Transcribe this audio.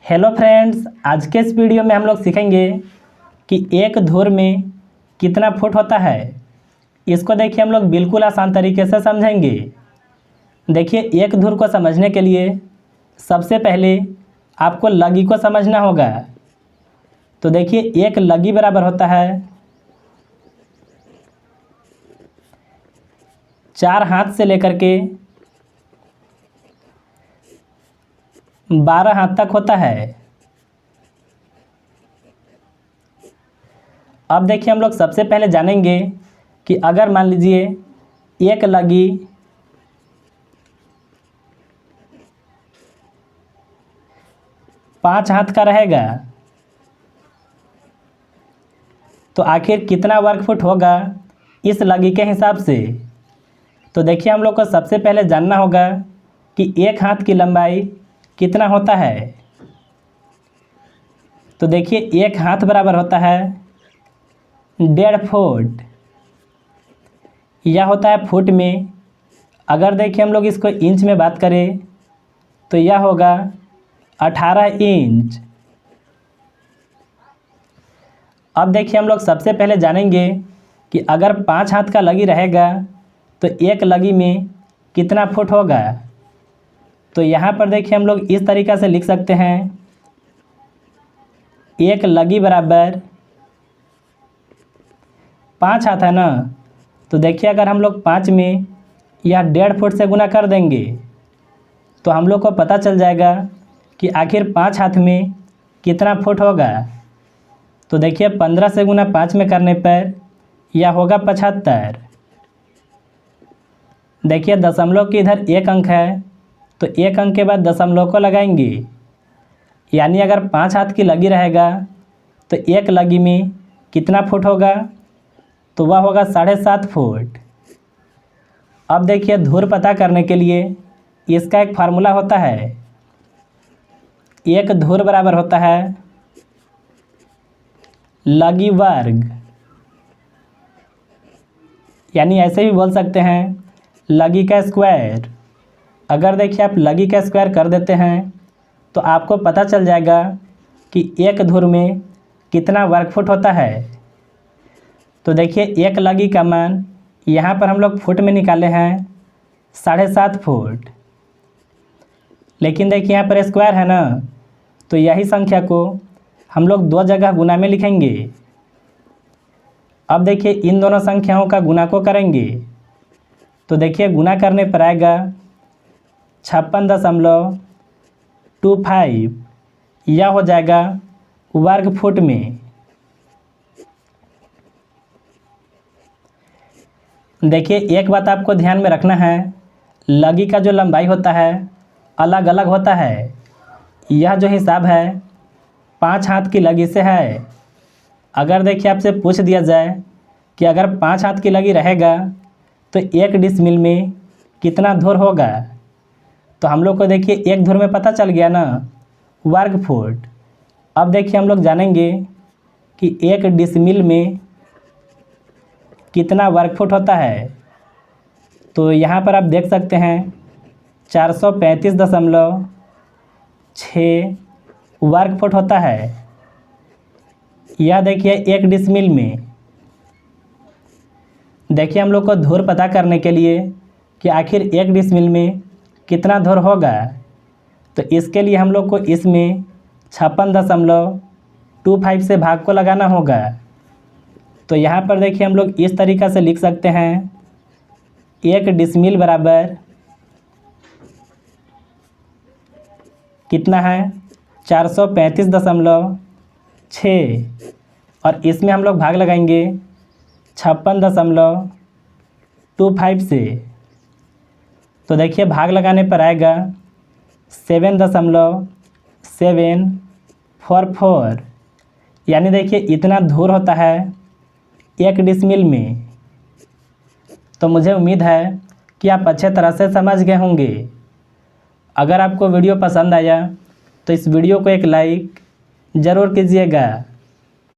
Hello friends, आज के इस वीडियो में हम लोग सीखेंगे कि एक धुर में कितना फुट होता है। इसको देखिए हम लोग बिल्कुल आसान तरीके से समझेंगे। देखिए, एक धुर को समझने के लिए सबसे पहले आपको लगी को समझना होगा। तो देखिए, एक लगी बराबर होता है 4 हाथ से लेकर के 12 हाथ तक होता है। अब देखिए, हम लोग सबसे पहले जानेंगे कि अगर मान लीजिए एक लगी 5 हाथ का रहेगा तो आखिर कितना वर्ग फुट होगा इस लगी के हिसाब से। तो देखिए, हम लोग को सबसे पहले जानना होगा कि एक हाथ की लंबाई कितना होता है। तो देखिए, एक हाथ बराबर होता है 1.5 फुट। यह होता है फुट में। अगर देखिए हम लोग इसको इंच में बात करें तो यह होगा 18 इंच। अब देखिए, हम लोग सबसे पहले जानेंगे कि अगर 5 हाथ का लगी रहेगा तो एक लगी में कितना फुट होगा। तो यहाँ पर देखिए हम लोग इस तरीक़ा से लिख सकते हैं, एक लगी बराबर 5 हाथ है ना। तो देखिए, अगर हम लोग 5 में यह 1.5 फुट से गुना कर देंगे तो हम लोग को पता चल जाएगा कि आखिर 5 हाथ में कितना फुट होगा। तो देखिए, 15 से गुना 5 में करने पर यह होगा 75। देखिए, दशमलव के इधर एक अंक है तो एक अंक के बाद दशमलव को लगाएंगे, यानी अगर 5 हाथ की लगी रहेगा तो एक लगी में कितना फुट होगा, तो वह होगा 7.5 फुट। अब देखिए, धुर पता करने के लिए इसका एक फार्मूला होता है। एक धुर बराबर होता है लगी वर्ग, यानी ऐसे भी बोल सकते हैं लगी का स्क्वायर। अगर देखिए आप लगी का स्क्वायर कर देते हैं तो आपको पता चल जाएगा कि एक धुर में कितना वर्ग फुट होता है। तो देखिए, एक लगी का मान यहाँ पर हम लोग फुट में निकाले हैं 7.5 फुट। लेकिन देखिए यहाँ पर स्क्वायर है ना, तो यही संख्या को हम लोग 2 जगह गुना में लिखेंगे। अब देखिए, इन दोनों संख्याओं का गुना को करेंगे तो देखिए गुना करने पर आएगा 56.25। यह हो जाएगा वर्ग फुट में। देखिए, एक बात आपको ध्यान में रखना है, लगी का जो लंबाई होता है अलग अलग होता है। यह जो हिसाब है 5 हाथ की लगी से है। अगर देखिए आपसे पूछ दिया जाए कि अगर 5 हाथ की लगी रहेगा तो 1 डिसमिल में कितना धुर होगा, तो हम लोग को देखिए एक धुर में पता चल गया ना, वर्ग फुट। अब देखिए हम लोग जानेंगे कि 1 डिसमिल में कितना वर्ग फुट होता है। तो यहाँ पर आप देख सकते हैं 435.6 वर्ग फुट होता है। यह देखिए 1 डिसमिल में। देखिए, हम लोग को धुर पता करने के लिए कि आखिर 1 डिसमिल में कितना धुर होगा, तो इसके लिए हम लोग को इसमें 56.25 से भाग को लगाना होगा। तो यहाँ पर देखिए हम लोग इस तरीक़ा से लिख सकते हैं, 1 डिसमिल बराबर कितना है 435.6, और इसमें हम लोग भाग लगाएंगे 56.25 से। तो देखिए भाग लगाने पर आएगा 7.744, यानी देखिए इतना धुर होता है 1 डिसमिल में। तो मुझे उम्मीद है कि आप अच्छे तरह से समझ गए होंगे। अगर आपको वीडियो पसंद आया तो इस वीडियो को एक लाइक ज़रूर कीजिएगा।